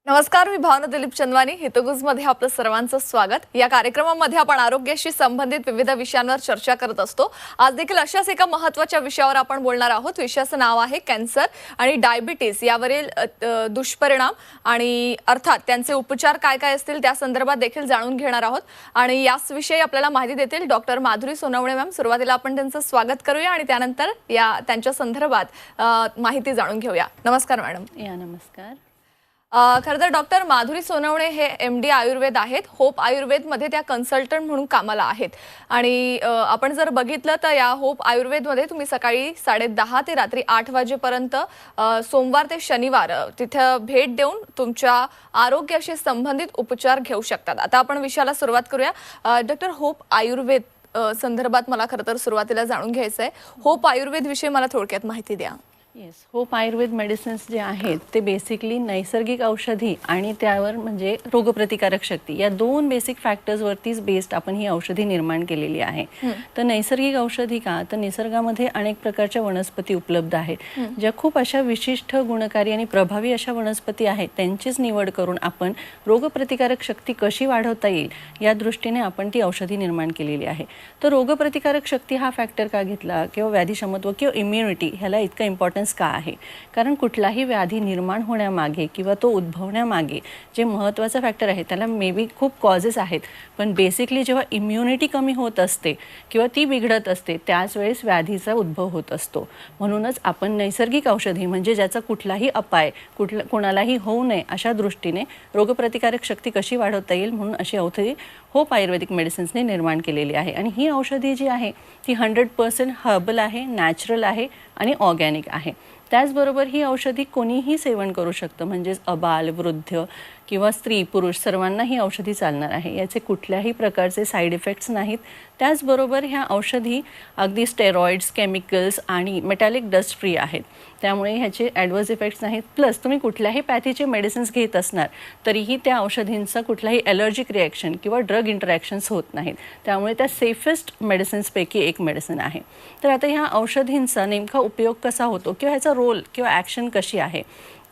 नमस्कार, मी भावना दिलीप चंदवानी. हितगुजमध्ये आपलं सर्वांचं स्वागत. या कार्यक्रमामध्ये आपण आरोग्याशी संबंधित विविध विषयांवर चर्चा करत असतो. आज देखील अशाच एका महत्त्वाच्या विषयावर आपण बोलणार आहोत. विषयाचं नाव आहे कॅन्सर आणि डायबिटीज यावरील दुष्परिणाम आणि अर्थात त्यांचे उपचार काय काय असतील त्या संदर्भात देखील जाणून घेणार आहोत. आणि याच विषयी आपल्याला माहिती देतील डॉक्टर माधुरी सोनवणे मॅम. सुरुवातीला आपण त्यांचं स्वागत करूया आणि त्यानंतर त्यांच्या संदर्भात माहिती जाणून घेऊया. नमस्कार मॅडम. नमस्कार. खरं तर डॉक्टर माधुरी सोनवणे हे MD आयुर्वेद आहेत. होप आयुर्वेदमध्ये त्या कन्सल्टंट म्हणून कामाला आहेत. आणि आपण जर बघितलं तर या होप आयुर्वेदमध्ये तुम्ही सकाळी 10:30 ते रात्री 8 वाजेपर्यंत सोमवार ते शनिवार तिथे भेट देऊन तुमच्या आरोग्याशी संबंधित उपचार घेऊ शकतात. आता आपण विषयाला सुरुवात करूया. डॉक्टर, होप आयुर्वेद संदर्भात मला खरं तर सुरुवातीला जाणून घ्यायचं आहे. होप आयुर्वेद विषयी मला थोडक्यात माहिती द्या. होप आयुर्वेद मेडिसिन्स जे आहेत ते बेसिकली नैसर्गिक औषधी आणि त्यावर म्हणजे रोगप्रतिकारक शक्ती या दोन बेसिक फॅक्टर्सवरतीच बेस्ड आपण ही औषधी निर्माण केलेली आहे. तर नैसर्गिक औषधी का, तर निसर्गामध्ये अनेक प्रकारच्या वनस्पती उपलब्ध आहेत ज्या खूप अशा विशिष्ट गुणकारी आणि प्रभावी अशा वनस्पती आहेत. त्यांचीच निवड करून आपण रोगप्रतिकारक शक्ती कशी वाढवता येईल या दृष्टीने आपण ती औषधी निर्माण केलेली आहे. तर रोगप्रतिकारक शक्ती हा फॅक्टर का घेतला किंवा व्याधीक्षमत्व किंवा इम्युनिटी ह्याला इतका इम्पॉर्टन्स का आहे, कारण कुठलाही व्याधी निर्माण होण्यामागे किंवा तो उद्भवण्यामागे जे महत्त्वाचं फॅक्टर आहे त्याला मे बी खूप कॉजेस आहेत, पण बेसिकली जेव्हा इम्युनिटी कमी होत असते किंवा ती बिघडत असते त्याच वेळेस व्याधीचा उद्भव होत असतो. म्हणूनच आपण नैसर्गिक औषधी म्हणजे ज्याचा कुठलाही अपाय कोणालाही होऊ नये अशा दृष्टीने रोगप्रतिकारक शक्ती कशी वाढवता येईल म्हणून अशी औषधी होप आयुर्वेदिक मेडिसिन्सने निर्माण केलेली आहे. आणि ही औषधी जी आहे ती 100% हर्बल आहे, नॅचरल आहे आणि ऑर्गॅनिक आहे. त्याचबरोबर ही औषधी कोणीही सेवन करू शकतं, म्हणजेच अबाल, वृद्ध किंवा स्त्री पुरुष सर्वांना ही औषधी चालणार आहे. याचे कुठल्याही प्रकारचे साईड इफेक्ट्स नाहीत. त्याचबरोबर ह्या औषधी अगदी स्टेरॉइड्स, केमिकल्स आणि मेटॅलिक डस्ट फ्री आहेत, त्यामुळे ह्याचे ॲडवर्स इफेक्ट्स नाहीत. प्लस तुम्ही कुठल्याही पॅथीचे मेडिसिन्स घेत असणार तरीही त्या औषधींचा कुठलाही ॲलर्जिक रिॲक्शन किंवा ड्रग इंटरॅक्शन्स होत नाहीत, त्यामुळे त्या सेफेस्ट मेडिसिन्सपैकी एक मेडिसिन आहे. तर आता ह्या औषधींचा नेमका उपयोग कसा होतो किंवा ह्याचा रोल किंवा ॲक्शन कशी आहे,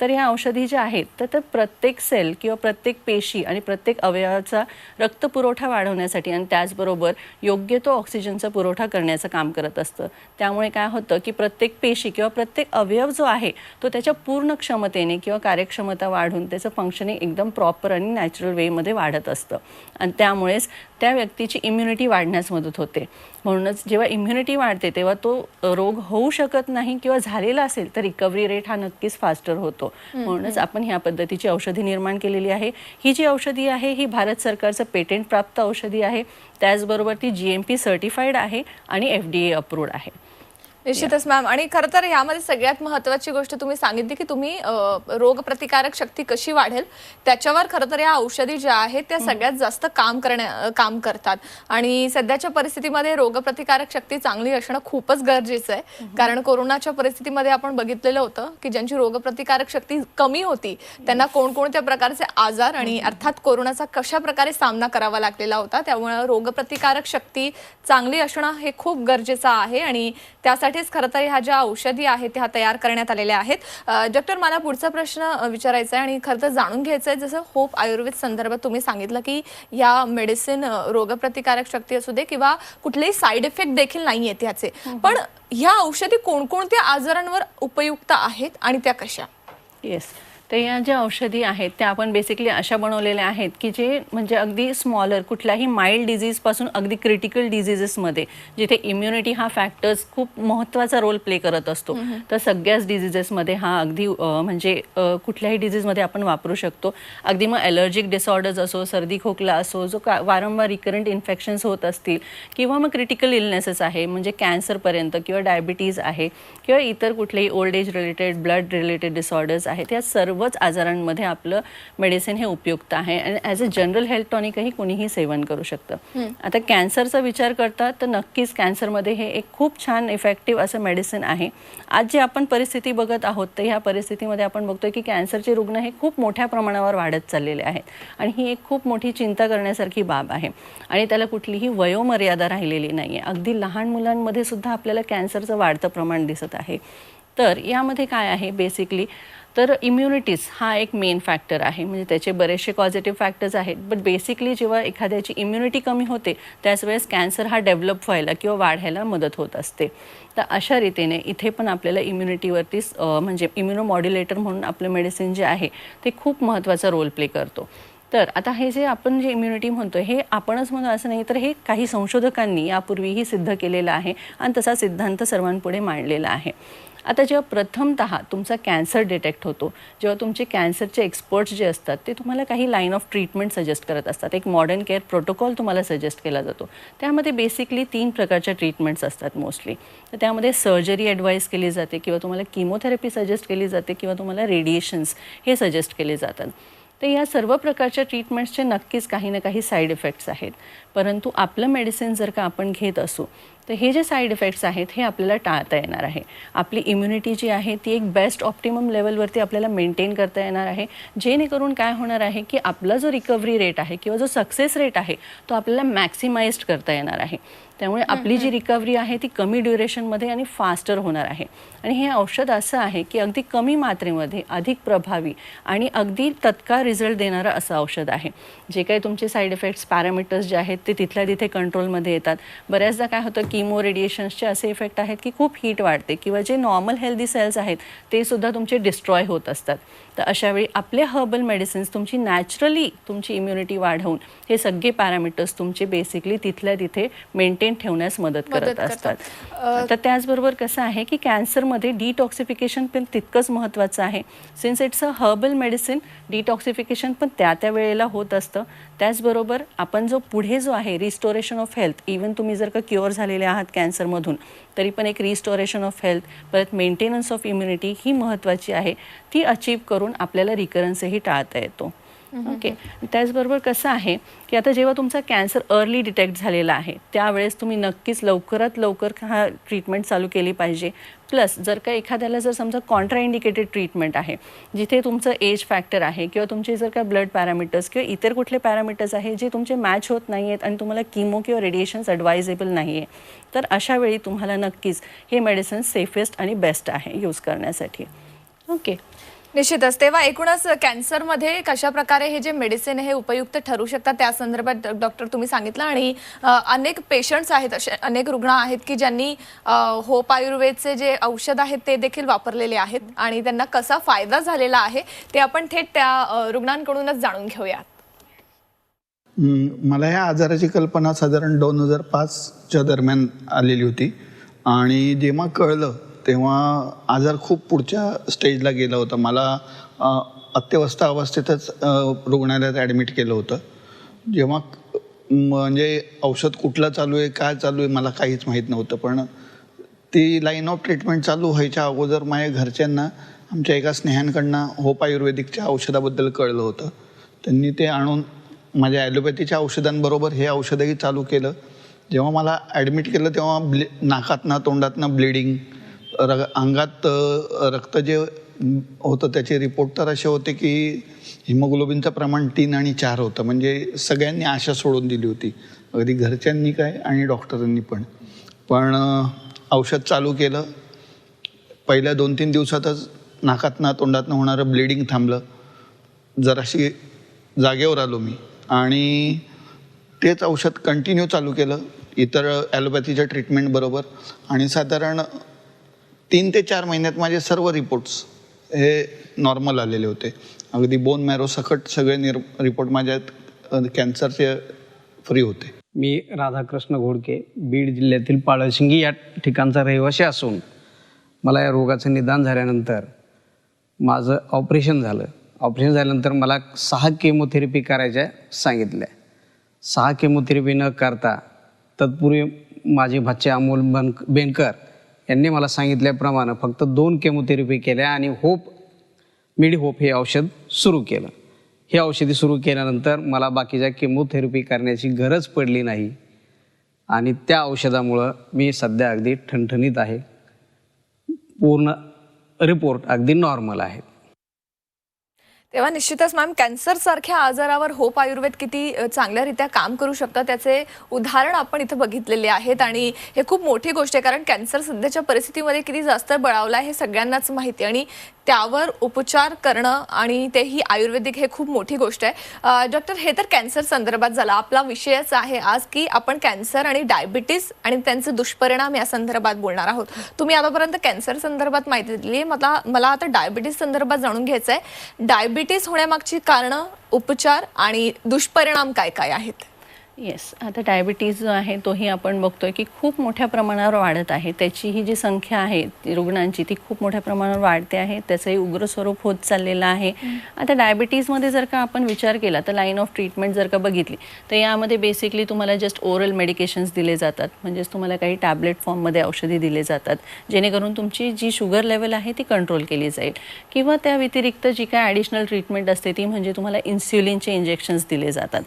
तर ह्या औषधी ज्या आहेत तर प्रत्येक सेल किंवा प्रत्येक पेशी आणि प्रत्येक अवयवाचा रक्तपुरवठा वाढवण्यासाठी आणि त्याचबरोबर योग्य तो ऑक्सिजनचा पुरवठा करण्याचं काम करत असतं. त्यामुळे काय होतं की प्रत्येक पेशी किंवा प्रत्येक अवयव जो आहे तो त्याच्या पूर्ण क्षमतेने किंवा कार्यक्षमता वाढून त्याचं फंक्शनिंग एकदम प्रॉपर आणि नॅचरल वेमध्ये वाढत असतं आणि त्यामुळेच त्या व्यक्तीची इम्युनिटी वाढण्यास मदत होते. म्हणूनच जेव्हा इम्युनिटी वाढते तेव्हा तो रोग होऊ शकत नाही किंवा झालेला असेल तर रिकव्हरी रेट हा नक्कीच फास्टर होतो. म्हणूनच आपण ह्या पद्धतीची औषधी निर्माण केलेली आहे. ही जी औषधी आहे ही भारत सरकारचं पेटेंट प्राप्त औषधी आहे. त्याचबरोबर ती GMP सर्टिफाईड आहे आणि FDA अप्रूव्ड आहे. निश्चितच मॅम. आणि खरं तर यामध्ये सगळ्यात महत्त्वाची गोष्ट तुम्ही सांगितली की तुम्ही रोगप्रतिकारक शक्ती कशी वाढेल त्याच्यावर खरं तर या औषधी ज्या आहेत त्या सगळ्यात जास्त काम करतात. आणि सध्याच्या परिस्थितीमध्ये रोगप्रतिकारक शक्ती चांगली असणं खूपच गरजेचं आहे, कारण कोरोनाच्या परिस्थितीमध्ये आपण बघितलेलं होतं की ज्यांची रोगप्रतिकारक शक्ती कमी होती त्यांना कोणकोणत्या प्रकारचे आजार आणि अर्थात कोरोनाचा कशा प्रकारे सामना करावा लागलेला होता. त्यामुळे रोगप्रतिकारक शक्ती चांगली असणं हे खूप गरजेचं आहे आणि त्यासाठीच खरं तर ह्या ज्या औषधी आहेत त्या तयार करण्यात आलेल्या आहेत. डॉक्टर, मला पुढचा प्रश्न विचारायचा आहे आणि खरं तर जाणून घ्यायचं आहे, जसं होप आयुर्वेद संदर्भात तुम्ही सांगितलं की या मेडिसिन रोगप्रतिकारक शक्ती असू दे किंवा कुठलेही साईड इफेक्ट देखील नाही आहेत ह्याचे, पण ह्या औषधी कोणकोणत्या आजारांवर उपयुक्त आहेत आणि त्या कशा? तर या ज्या औषधी आहेत त्या आपण बेसिकली अशा बनवलेल्या आहेत की जे म्हणजे अगदी स्मॉलर कुठल्याही माइल्ड डिझीजपासून अगदी क्रिटिकल डिझीजेसमध्ये जिथे इम्युनिटी हा फॅक्टर्स खूप महत्त्वाचा रोल प्ले करत असतो, तर सगळ्याच डिझीजेसमध्ये हा अगदी म्हणजे कुठल्याही डिझीजमध्ये आपण वापरू शकतो. अगदी मग ॲलर्जिक डिसऑर्डर्स असो, सर्दी खोकला असो, जो वारंवार रिकरंट इन्फेक्शन्स होत असतील किंवा मग क्रिटिकल इलनेसेस आहे म्हणजे कॅन्सरपर्यंत किंवा डायबिटीज आहे किंवा इतर कुठलेही old age related, blood related disorders आहेत, या सर्वच आजारांमध्ये आपलं मेडिसिन हे उपयुक्त आहे आणि ॲज अ जनरल हेल्थ टॉनिकही कोणीही सेवन करू शकतं. आता कॅन्सरचा विचार करता तर नक्कीच कॅन्सरमध्ये हे एक खूप छान इफेक्टिव्ह असं मेडिसिन आहे. आज जी आपण परिस्थिती बघत आहोत तर ह्या परिस्थितीमध्ये आपण बघतोय की कॅन्सरचे रुग्ण हे खूप मोठ्या प्रमाणावर वाढत चाललेले आहेत आणि ही एक खूप मोठी चिंता करण्यासारखी बाब आहे आणि त्याला कुठलीही वयोमर्यादा राहिलेली नाही आहे. अगदी लहान मुलांमध्ये सुद्धा आपल्याला कॅन्सरचं वाढतं प्रमाण दिसत आहे. तर यामध्ये काय आहे बेसिकली, तर इम्युनिटीज हा एक मेन फॅक्टर आहे. म्हणजे त्याचे बरेचसे पॉझिटिव्ह फॅक्टर्स आहेत, बट बेसिकली जेव्हा एखाद्याची इम्युनिटी कमी होते त्याच वेळेस कॅन्सर हा डेव्हलप व्हायला किंवा वाढायला मदत होत असते. तर अशा रीतीने इथे पण आपल्याला इम्युनिटीवरतीच म्हणजे इम्युनोमॉड्युलेटर म्हणून आपलं मेडिसिन जे आहे ते खूप महत्त्वाचा रोल प्ले करतो. तर आता हे जे आपण जे इम्युनिटी म्हणतो हे आपणच म्हणू असं नाही, तर हे काही संशोधकांनी यापूर्वीही सिद्ध केलेलं आहे आणि तसा सिद्धांत सर्वांपुढे मांडलेला आहे. आता जेव्हा प्रथमतः तुमचा कॅन्सर डिटेक्ट होतो, जेव्हा तुमचे कॅन्सरचे एक्सपर्ट्स जे असतात ते तुम्हाला काही लाईन ऑफ ट्रीटमेंट सजेस्ट करत असतात. एक मॉडर्न केअर प्रोटोकॉल तुम्हाला सजेस्ट केला जातो. त्यामध्ये बेसिकली 3 प्रकारच्या ट्रीटमेंट्स असतात मोस्टली. तर त्यामध्ये सर्जरी ॲडवाईस केली जाते किंवा तुम्हाला किमोथेरपी सजेस्ट केली जाते किंवा तुम्हाला रेडिएशन्स हे सजेस्ट केले जातात. तर या सर्व प्रकारच्या ट्रीटमेंट्सचे नक्कीच काही ना काही साईड इफेक्ट्स आहेत. परंतु आपलं मेडिसिन जर का आपण घेत असू तर हे जे साईड इफेक्ट्स आहेत हे आपल्याला टाळता येणार आहे. आपली इम्युनिटी जी आहे ती एक बेस्ट ऑप्टिमम लेवलवरती आपल्याला मेंटेन करता येणार आहे, जेणेकरून काय होणार आहे की आपला जो रिकव्हरी रेट आहे किंवा जो सक्सेस रेट आहे तो आपल्याला मॅक्सिमाइज्ड करता येणार आहे. त्यामुळे आपली जी रिकव्हरी आहे ती कमी ड्युरेशनमध्ये आणि फास्टर होणार आहे. आणि हे औषध असं आहे की अगदी कमी मात्रेमध्ये अधिक प्रभावी आणि अगदी तत्काळ रिझल्ट देणारं असं औषध आहे. जे काही तुमचे साईड इफेक्ट्स पॅरामीटर्स जे आहेत ते तिथल्या तिथे कंट्रोलमध्ये येतात. बऱ्याचदा काय होतं किमो रेडिएशन्सचे असे इफेक्ट आहेत की खूप हीट वाढते किंवा जे नॉर्मल हेल्दी सेल्स आहेत ते सुद्धा तुमचे डिस्ट्रॉय होत असतात. तर अशावेळी आपले हर्बल मेडिसिन्स तुमची नॅचरली तुमची इम्युनिटी वाढवून हे सगळे पॅरामीटर्स तुमचे बेसिकली तिथल्या तिथे मेंटेन ठेवण्यास मदत करत असतात. तर त्याचबरोबर कसं आहे की कॅन्सरमध्ये डिटॉक्सिफिकेशन पण तितकंच महत्त्वाचं आहे. Since it's a herbal medicine, detoxification पण त्या वेळेला होत असतं. त्याचबरोबर आपण जो पुढे जो आहे रिस्टोरेशन ऑफ हेल्थ, इवन तुम्ही जर का क्युअर झालेले आहात कॅन्सरमधून तरी पण एक रिस्टोरेशन ऑफ हेल्थ परत मेंटेनन्स ऑफ इम्युनिटी ही महत्त्वाची आहे. ती अचीव करून आपल्याला रिकरन्सही टाळता येतो. ओके. त्याचबरोबर कसं आहे की आता जेव्हा तुमचा कॅन्सर अर्ली डिटेक्ट झालेला आहे त्यावेळेस तुम्ही नक्कीच लवकरात लवकर हा ट्रीटमेंट चालू केली पाहिजे. प्लस जर का एखाद्याला जर समजा कॉन्ट्रा इंडिकेटेड ट्रीटमेंट आहे, जिथे तुमचं एज फॅक्टर आहे किंवा तुमचे जर का ब्लड पॅरामीटर्स किंवा इतर कुठले पॅरामीटर्स आहे जे तुमचे मॅच होत नाही आहेत आणि तुम्हाला किमो किंवा रेडिएशन्स ॲडवायझेबल नाही आहे, तर अशा वेळी तुम्हाला नक्कीच हे मेडिसिन सेफेस्ट आणि बेस्ट आहे यूज करण्यासाठी. ओके. निश्चितच. तेव्हा एकूणच कॅन्सरमध्ये कशा प्रकारे हे जे मेडिसिन हे उपयुक्त ठरू शकतात त्या संदर्भात डॉक्टर तुम्ही सांगितलं. आणि अनेक पेशंट्स आहेत, असे अनेक रुग्ण आहेत की ज्यांनी होप आयुर्वेदचे जे औषध आहेत ते देखील वापरलेले आहेत आणि त्यांना कसा फायदा झालेला आहे ते आपण थेट त्या रुग्णांकडूनच जाणून घेऊयात. मला ह्या आजाराची कल्पना साधारण 2005च्या दरम्यान आलेली होती आणि जेव्हा कळलं तेव्हा आजार खूप पुढच्या स्टेजला गेला होता. मला अत्यवस्था अवस्थेतच रुग्णालयात ॲडमिट केलं होतं. जेव्हा म्हणजे औषध कुठलं चालू आहे काय चालू आहे मला काहीच माहीत नव्हतं. पण ती लाईन ऑफ ट्रीटमेंट चालू व्हायच्या अगोदर माझ्या घरच्यांना आमच्या एका स्नेहांकडनं होप आयुर्वेदिकच्या औषधाबद्दल कळलं होतं. त्यांनी ते आणून माझ्या ॲलोपॅथीच्या औषधांबरोबर हे औषधही चालू केलं. जेव्हा मला ॲडमिट केलं तेव्हा नाकातनं तोंडातनं ब्लिडिंग, अंगात रक्त जे होतं त्याचे रिपोर्ट तर असे होते की हिमोग्लोबिनचं प्रमाण 3 आणि 4 होतं. म्हणजे सगळ्यांनी आशा सोडून दिली होती, अगदी घरच्यांनी काय आणि डॉक्टरांनी पण. पण औषध चालू केलं. पहिल्या 2-3 दिवसातच नाकातनं तोंडातनं होणारं ब्लिडिंग थांबलं. जराशी जागेवर आलो मी आणि तेच औषध कंटिन्यू चालू केलं इतर ॲलोपॅथीच्या ट्रीटमेंटबरोबर. आणि साधारण 3 ते 4 महिन्यात माझे सर्व रिपोर्ट्स हे नॉर्मल आलेले होते. अगदी बोन मॅरो सकट सगळे रिपोर्ट माझ्यात कॅन्सरचे फ्री होते. मी राधाकृष्ण घोडके, बीड जिल्ह्यातील पाळशिंगी या ठिकाणचा रहिवासी असून मला या रोगाचं निदान झाल्यानंतर माझं ऑपरेशन झालं. ऑपरेशन झाल्यानंतर मला 6 केमोथेरपी करायच्या सांगितल्या. 6 केमोथेरपी न करता तत्पूर्वी माझे भाचे अमोल बेनकर यांनी मला सांगितल्याप्रमाणे फक्त 2 केमोथेरपी केल्या आणि मेडिहोप हे औषध सुरू केलं. हे औषधी सुरू केल्यानंतर मला बाकीच्या केमोथेरपी करण्याची गरज पडली नाही आणि त्या औषधामुळं मी सध्या अगदी ठणठणीत आहे. पूर्ण रिपोर्ट अगदी नॉर्मल आहेत. तेव्हा निश्चितच मॅम कॅन्सर सारख्या आजारावर होप आयुर्वेद किती चांगल्यारीत्या काम करू शकतं त्याचे उदाहरण आपण इथे बघितलेले आहेत आणि हे खूप मोठी गोष्ट आहे कारण कॅन्सर सध्याच्या परिस्थितीमध्ये किती जास्त बळावला आहे हे सगळ्यांनाच माहिती आणि त्यावर उपचार करणं आणि तेही आयुर्वेदिक हे खूप मोठी गोष्ट आहे. डॉक्टर हे तर कॅन्सर संदर्भात झाला आपला विषयच आहे आज की आपण कॅन्सर आणि डायबिटीस आणि त्यांचे दुष्परिणाम या संदर्भात बोलणार आहोत. तुम्ही आतापर्यंत कॅन्सर संदर्भात माहिती दिली मला आता डायबिटीस संदर्भात जाणून घ्यायचं आहे. डायबिटीस होण्यामागची कारणं उपचार आणि दुष्परिणाम काय काय आहेत? येस, आता डायबिटीज जो आहे तोही आपण बघतोय की खूप मोठ्या प्रमाणावर वाढत आहे. त्याची ही जी संख्या आहे रुग्णांची ती खूप मोठ्या प्रमाणावर वाढते आहे. त्याचंही उग्र स्वरूप होत चाललेलं आहे. आता डायबिटीजमध्ये जर का आपण विचार केला तर लाईन ऑफ ट्रीटमेंट जर का बघितली तर यामध्ये बेसिकली तुम्हाला जस्ट ओरल मेडिकेशन्स दिले जातात. म्हणजेच तुम्हाला काही टॅबलेट फॉर्ममध्ये औषधी दिले जातात जेणेकरून तुमची जी शुगर लेवल आहे ती कंट्रोल केली जाईल. किंवा त्या व्यतिरिक्त जी काय ॲडिशनल ट्रीटमेंट असते ती म्हणजे तुम्हाला इन्स्युलिनचे इंजेक्शन्स दिले जातात.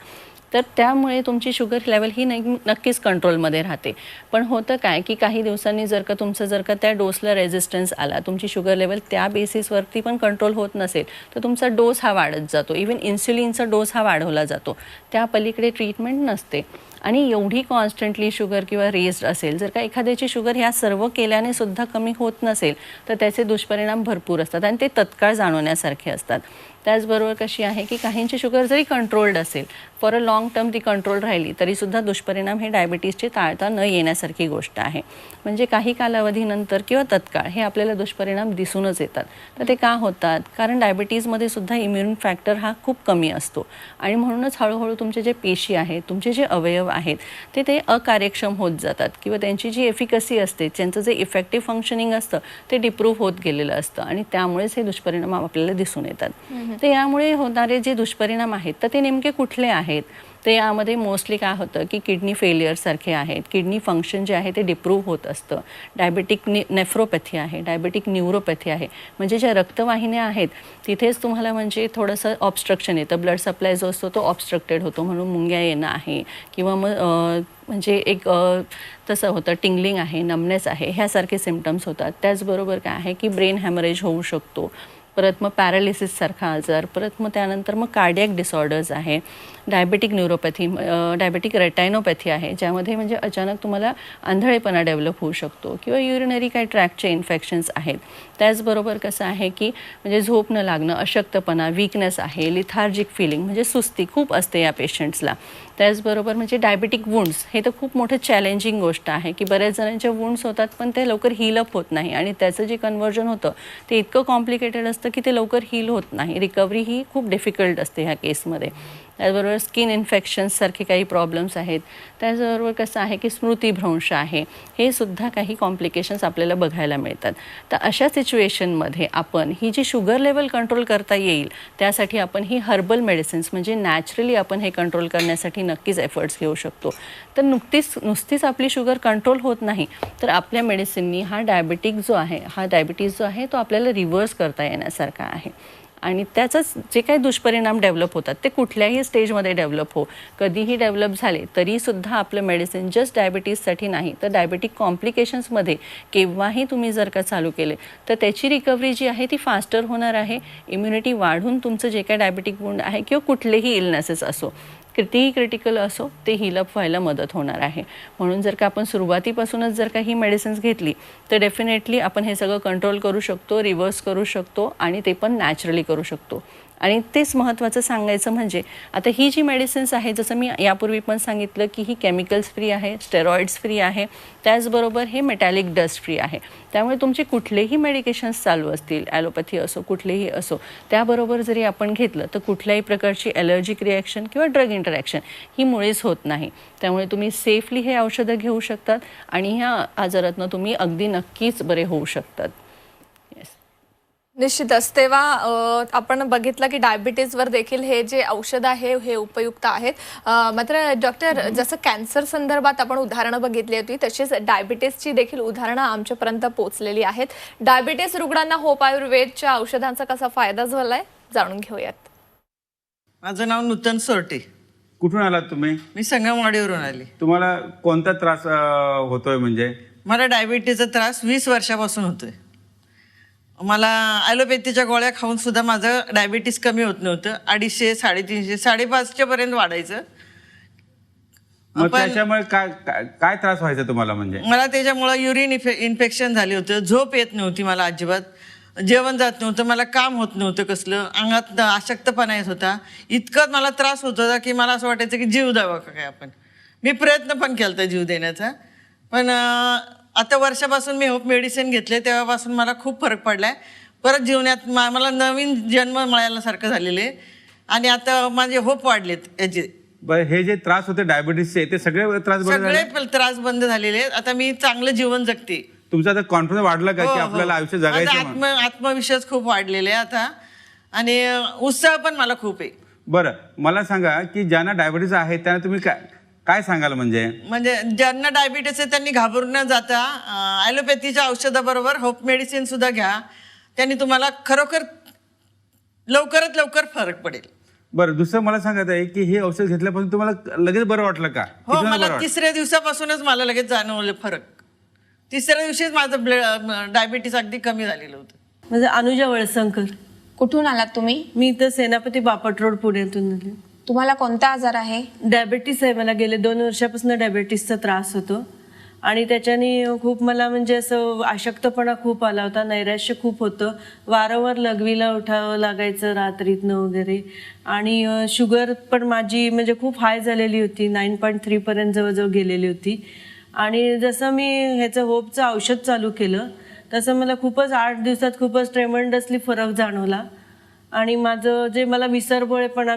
तर त्यामुळे तुमची शुगर लेवल ही नक्कीच कंट्रोलमध्ये राहते. पण होतं काय की काही दिवसांनी जर का त्या डोसला रेझिस्टन्स आला, तुमची शुगर लेवल त्या बेसिसवरती पण कंट्रोल होत नसेल तर तुमचा डोस हा वाढत जातो. इवन इन्स्युलिनचा डोस हा वाढवला जातो. त्या पलीकडे ट्रीटमेंट नसते. आणि एवढी कॉन्स्टंटली शुगर किंवा रेस्ड असेल, जर का एखाद्याची शुगर ह्या सर्व केल्याने सुद्धा कमी होत नसेल तर त्याचे दुष्परिणाम भरपूर असतात आणि ते तत्काळ जाणवण्यासारखे असतात. त्याचबरोबर कशी आहे की काहींची शुगर जरी कंट्रोल्ड असेल, फॉर अ लॉंग टर्म ती कंट्रोल राहिली तरीसुद्धा दुष्परिणाम हे डायबिटीसचे टाळता न येण्यासारखी गोष्ट आहे. म्हणजे काही कालावधीनंतर किंवा तत्काळ हे आपल्याला दुष्परिणाम दिसूनच येतात. तर ते का होतात? कारण डायबिटीजमध्ये सुद्धा इम्युन फॅक्टर हा खूप कमी असतो आणि म्हणूनच हळूहळू तुमचे जे पेशी आहेत, तुमचे जे अवयव आहेत ते अकार्यक्षम होत जातात किंवा त्यांची जी एफिकसी असते, त्यांचं जे इफेक्टिव्ह फंक्शनिंग असतं ते डिप्रूव्ह होत गेलेलं असतं आणि त्यामुळेच हे दुष्परिणाम आपल्याला दिसून येतात. तर यामुळे होणारे जे दुष्परिणाम आहेत तर ते नेमके कुठले आहेत? तर यामध्ये मोस्टली काय होतं की किडनी फेलियरसारखे आहेत, किडनी फंक्शन जे आहे ते डिप्रूव्ह होत असतं. डायबेटिक नेफ्रोपॅथी आहे, डायबेटिक न्यूरोपॅथी आहे. म्हणजे ज्या रक्तवाहिन्या आहेत तिथेच तुम्हाला म्हणजे थोडंसं ऑब्स्ट्रक्शन येतं. ब्लड सप्लाय जो असतो तो ऑब्स्ट्रक्टेड होतो म्हणून मुंग्या येणं आहे किंवा मग म्हणजे एक तसं होतं टिंगलिंग आहे, नमनेस आहे, ह्यासारखे सिम्पटम्स होतात. त्याचबरोबर काय आहे की ब्रेन हॅमरेज होऊ शकतो. परत मग पॅरालिसिससारखा आजार, परत मग त्यानंतर मग कार्डियक डिसऑर्डर्स आहे, डायबेटिक न्यूरोपॅथी, डायबेटिक रेटायनोपॅथी आहे ज्यामध्ये म्हणजे अचानक तुम्हाला आंधळेपणा डेव्हलप होऊ शकतो किंवा युरिनरी काही ट्रॅकचे इन्फेक्शन्स आहेत. त्याचबरोबर कसं आहे की म्हणजे झोप न लागणं, अशक्तपणा, वीकनेस आहे, लिथार्जिक फिलिंग म्हणजे सुस्ती खूप असते या पेशंट्सला. त्याचबरोबर म्हणजे डायबेटिक वुंड्स हे तर खूप मोठं चॅलेंजिंग गोष्ट आहे की बऱ्याच जणांच्या वुंड्स होतात पण ते लवकर हील अप होत नाही आणि त्याचं जे कन्व्हर्जन होतं ते इतकं कॉम्प्लिकेटेड असतं की ते लवकर हील होत नाही. रिकव्हरी ही खूप डिफिकल्ट असते ह्या केसमध्ये. त्याचबरोबर स्किन इन्फेक्शन्ससारखे काही प्रॉब्लेम्स आहेत. त्याचबरोबर कसं आहे की स्मृतिभ्रंश आहे, हे सुद्धा काही कॉम्प्लिकेशन्स आपल्याला बघायला मिळतात. तर अशा सिच्युएशनमध्ये आपण ही जी शुगर लेवल कंट्रोल करता येईल त्यासाठी आपण ही हर्बल मेडिसिन्स म्हणजे नॅचरली आपण हे कंट्रोल करण्यासाठी नक्कीच एफर्ट्स घेऊ शकतो. तर नुसतीच आपली शुगर कंट्रोल होत नाही तर आपल्या मेडिसिननी हा डायबिटीज जो आहे तो आपल्याला रिव्हर्स करता येण्यासारखा आहे. आणि त्याचंच जे काही दुष्परिणाम डेव्हलप होतात ते कुठल्याही स्टेजमध्ये डेव्हलप कधीही डेव्हलप झाले तरीसुद्धा आपलं मेडिसिन जस्ट डायबिटीजसाठी नाही तर डायबिटिक कॉम्प्लिकेशन्समध्ये केव्हाही तुम्ही जर का चालू केले तर त्याची रिकव्हरी जी आहे ती फास्टर होणार आहे. इम्युनिटी वाढून तुमचं जे काही डायबिटिक वुंड आहे किंवा कुठलेही इलनेसेस असो, कितीही क्रिटिकल असो, ते हीलअप व्हायला मदत होणार आहे. म्हणून जर का आपण सुरुवातीपासूनच जर का ही मेडिसिन्स घेतली तर डेफिनेटली आपण हे सगळं कंट्रोल करू शकतो, रिव्हर्स करू शकतो आणि ते पण नॅचरली करू शकतो. आणि तेच महत्त्वाचं सांगायचं म्हणजे आता ही जी मेडिसिन्स आहे जसं मी यापूर्वी पण सांगितलं की ही केमिकल्स फ्री आहे, स्टेरॉइड्स फ्री आहे, त्याचबरोबर हे मेटॅलिक डस्ट फ्री आहे. त्यामुळे तुमचे कुठलेही मेडिकेशन्स चालू असतील, ॲलोपॅथी असो कुठलेही असो, त्याबरोबर जरी आपण घेतलं तर कुठल्याही प्रकारची ॲलर्जिक रिॲक्शन किंवा ड्रग इंटरॅक्शन ही मुळीच होत नाही. त्यामुळे तुम्ही सेफली हे औषधं घेऊ शकतात आणि ह्या आजारातनं तुम्ही अगदी नक्कीच बरे होऊ शकतात. निश्चितच. तेव्हा आपण बघितलं की डायबिटीजवर देखील हे जे औषध आहे हे उपयुक्त आहेत. मात्र डॉक्टर जसं कॅन्सर संदर्भात आपण उदाहरणं बघितली होती तशीच डायबिटीसची देखील उदाहरणं आमच्यापर्यंत पोहोचलेली आहेत. डायबिटीस रुग्णांना होप आयुर्वेदच्या औषधांचा कसा फायदा झालाय जाणून घेऊयात. माझं नाव नूतन सोरटे. कुठून आलात तुम्ही? मी संगमवाडीवरून आले. तुम्हाला कोणता त्रास होतोय? म्हणजे मला डायबिटीजचा त्रास 20 वर्षापासून होतोय. मला ॲलोपॅथीच्या गोळ्या खाऊन सुद्धा माझं डायबिटीस कमी होत नव्हतं. 250, 350, 550 पर्यंत वाढायचं. मग पण त्याच्यामुळे काय काय काय त्रास व्हायचा तुम्हाला म्हणजे? मला त्याच्यामुळं युरिन इन्फेक्शन झाले होतं. झोप येत नव्हती मला अजिबात. जेवण जात नव्हतं. मला काम होत नव्हतं कसलं. अंगात अशक्तपणा येत होता. इतकं मला त्रास होत होता की मला असं वाटायचं की जीव द्यावा का काय आपण. मी प्रयत्न पण केला जीव देण्याचा. पण आता वर्षापासून मी होप मेडिसिन घेतले तेव्हापासून मला खूप फरक पडलाय. परत जीवनात मला नवीन जन्म मिळाल्यासारखं झालेलं आहे. आणि आता माझे होप वाढलेत याचे. बरं, हे जे त्रास होते डायबिटीसचे ते सगळे त्रास बरे झाले? सगळे त्रास बंद झालेले आहेत. आता मी चांगलं जीवन जगते. तुमचा आता कॉन्फिडन्स वाढला का की हो, आपल्याला हो. आयुष्य माझा जगायचं म्हणून? आत्मविश्वास खूप वाढलेला आहे आता. आणि उत्साह पण मला खूप आहे. बरं, मला सांगा की ज्यांना डायबिटीस आहे त्यांना तुम्ही काय सांगाल म्हणजे ज्यांना डायबिटीस आहे त्यांनी घाबरून न जाता ॲलोपॅथीच्या औषधाबरोबर होप मेडिसिन सुद्धा घ्या. त्यांनी तुम्हाला खरोखर लवकरात लवकर फरक पडेल. बरं, दुसरं मला सांगत आहे की हे औषध घेतल्यापासून तुम्हाला लगेच बरं वाटलं का? हो, किती वेळा मला बरं वाटलं? 3ऱ्या दिवसापासूनच मला लगेच जाणवलं फरक. 3ऱ्या दिवशीच माझं डायबिटीस अगदी कमी झालेलं होतं. म्हणजे अनुजा वळसंकर. कुठून आलात तुम्ही? मी तर सेनापती बापट रोड पुण्यातून आले. तुम्हाला कोणता आजार आहे? डायबिटीस आहे मला. गेले 2 वर्षापासून डायबिटीसचा त्रास होतो आणि त्याच्याने खूप मला म्हणजे असं अशक्तपणा खूप आला होता. नैराश्य खूप होतं. वारंवार लघवीला उठावं लागायचं रात्रीतनं वगैरे. आणि शुगर पण माझी म्हणजे खूप हाय झालेली होती. 9.3 पर्यंत जवळजवळ गेलेली होती. आणि जसं मी ह्याचं होपचं औषध चालू केलं तसं मला खूपच 8 दिवसात खूपच ट्रेमंडसली फरक जाणवला. आणि माझं जे मला विसरभोळेपणा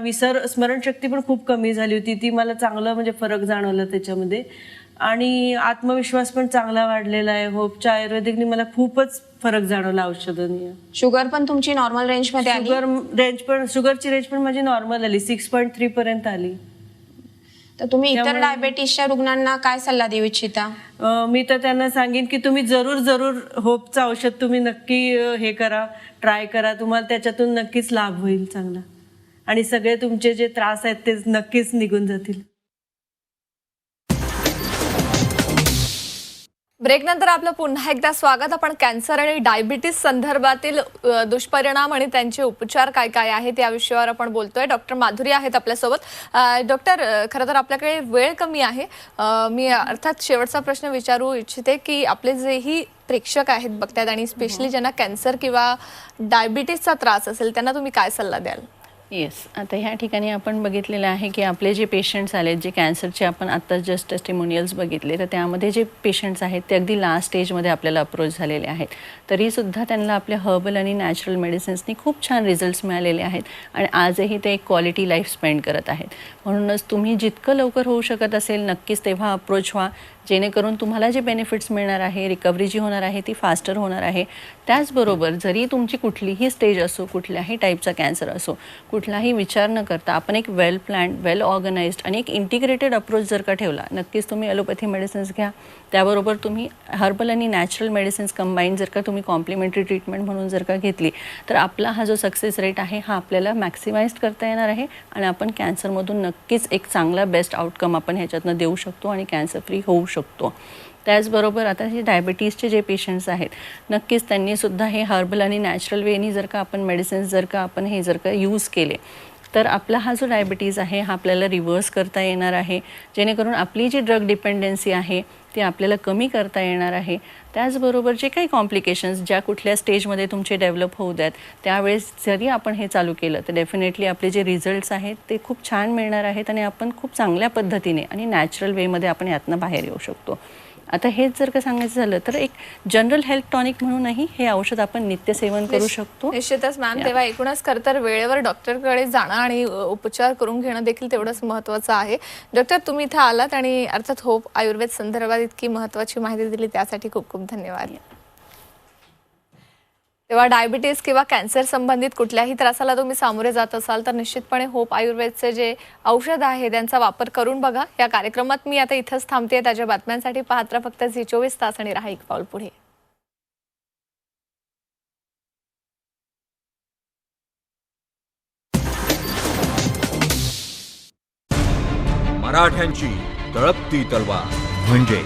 स्मरणशक्ती पण खूप कमी झाली होती. ती मला चांगलं म्हणजे फरक जाणवला त्याच्यामध्ये. आणि आत्मविश्वास पण चांगला वाढलेला आहे. होपच्या आयुर्वेदिकनी मला खूपच फरक जाणवला औषधांनी. शुगर पण तुमची नॉर्मल रेंज मध्ये आली? शुगरची रेंज पण माझी नॉर्मल आली. 6.3 पर्यंत आली. तर तुम्ही इतर डायबेटीसच्या रुग्णांना काय सल्ला देऊ इच्छिता? मी तर त्यांना सांगेन की तुम्ही जरूर होपचं औषध तुम्ही नक्की हे करा, ट्राय करा. तुम्हाला त्याच्यातून नक्कीच लाभ होईल चांगला. आणि सगळे तुमचे जे त्रास आहेत ते नक्कीच निघून जातील. ब्रेक नंतर आपलं पुन्हा एकदा स्वागत. आपण कॅन्सर आणि डायबिटीस संदर्भातील दुष्परिणाम आणि त्यांचे उपचार काय काय आहेत या विषयावर आपण बोलतोय. डॉक्टर माधुरी आहेत आपल्यासोबत. डॉक्टर, खरं तर आपल्याकडे वेळ कमी आहे. मी अर्थात शेवटचा प्रश्न विचारू इच्छिते की आपले जेही प्रेक्षक आहेत बघतायत आणि स्पेशली ज्यांना कॅन्सर किंवा डायबिटीसचा त्रास असेल त्यांना तुम्ही काय सल्ला द्याल? येस, आता ह्या ठिकाणी आपण बघितलेलं आहे की आपले जे पेशंट्स आलेत जे कॅन्सरचे आपण आत्ता जस्ट टेस्टिमोनियल्स बघितले, तर त्यामध्ये जे पेशंट्स आहेत ते अगदी लास्ट स्टेजमध्ये आपल्याला अप्रोच झालेले आहेत. तरीसुद्धा त्यांना आपल्या हर्बल आणि नॅचरल मेडिसिन्सनी खूप छान रिझल्ट्स मिळालेले आहेत आणि आजही ते एक क्वालिटी लाईफ स्पेंड करत आहेत. म्हणूनच तुम्ही जितकं लवकर होऊ शकत असेल नक्कीच तेव्हा अप्रोच व्हा, जेणेकरून तुम्हाला जे बेनिफिट्स मिळणार आहे, रिकव्हरी जी होणार आहे ती फास्टर होणार आहे. त्याचबरोबर जरी तुमची कुठलीही स्टेज असो, कुठल्याही टाईपचा कॅन्सर असो, कुठलाही विचार न करता आपण एक वेल प्लॅन्ड, वेल ऑर्गनाइज्ड आणि एक इंटिग्रेटेड अप्रोच जर का ठेवला, नक्कीच तुम्ही ॲलोपॅथी मेडिसिन्स घ्या. त्याबरोबर तुम्ही हर्बल आणि नॅचरल मेडिसिन्स कंबाईन जर का तुम्ही कॉम्प्लिमेंटरी ट्रीटमेंट म्हणून जर का घेतली तर आपला हा जो सक्सेस रेट आहे हा आपल्याला मॅक्सिमाइज करता येणार आहे आणि आपण कॅन्सरमधून नक्कीच एक चांगला बेस्ट आउटकम आपण ह्याच्यातनं देऊ शकतो आणि कॅन्सर फ्री होऊ शकतो. त्याचबरोबर आता जे डायबिटीसचे जे पेशंट्स आहेत नक्कीच त्यांनीसुद्धा हे हर्बल आणि नॅचरल वेनी जर का आपण मेडिसिन्स जर का यूज केले तर आपला हा जो डायबिटीज आहे हा आपल्याला रिव्हर्स करता येणार आहे, जेणेकरून आपली जी ड्रग डिपेंडन्सी आहे ती आपल्याला कमी करता येणार आहे. त्याचबरोबर जे काही कॉम्प्लिकेशन्स ज्या कुठल्या स्टेजमध्ये तुमचे डेव्हलप होऊ द्यात त्यावेळेस जरी आपण हे चालू केलं तर डेफिनेटली आपले जे रिझल्ट्स आहेत ते खूप छान मिळणार आहेत आणि आपण खूप चांगल्या पद्धतीने आणि नॅचरल वेमध्ये आपण यातनं बाहेर येऊ शकतो. आता हेच जर का सांगायचं झालं तर एक जनरल हेल्थ टॉनिक म्हणूनही हे औषध आपण नित्यसेवन करू शकतो. निश्चितच मॅम. तेव्हा एकूणच खरं तर वेळेवर डॉक्टरकडे जाणं आणि उपचार करून घेणं देखील तेवढंच महत्त्वाचं आहे. डॉक्टर, तुम्ही इथं आलात आणि अर्थात होप आयुर्वेद संदर्भात इतकी महत्त्वाची माहिती दिली त्यासाठी खूप खूप धन्यवाद. तेव्हा डायबिटीस किंवा कॅन्सर संबंधित कुठल्याही त्रासाला तुम्ही सामोरे जात असाल तर निश्चितपणे होप आयुर्वेदचे जे औषध आहे त्यांचा वापर करून बघा. या कार्यक्रमात मी आता इथंच थांबते. त्याच्या बातम्यांसाठी पाहत राहा फक्त झी 24 तास आणि राहा एक पाऊल पुढे. मराठ्यांची तळपती तलवार म्हणजे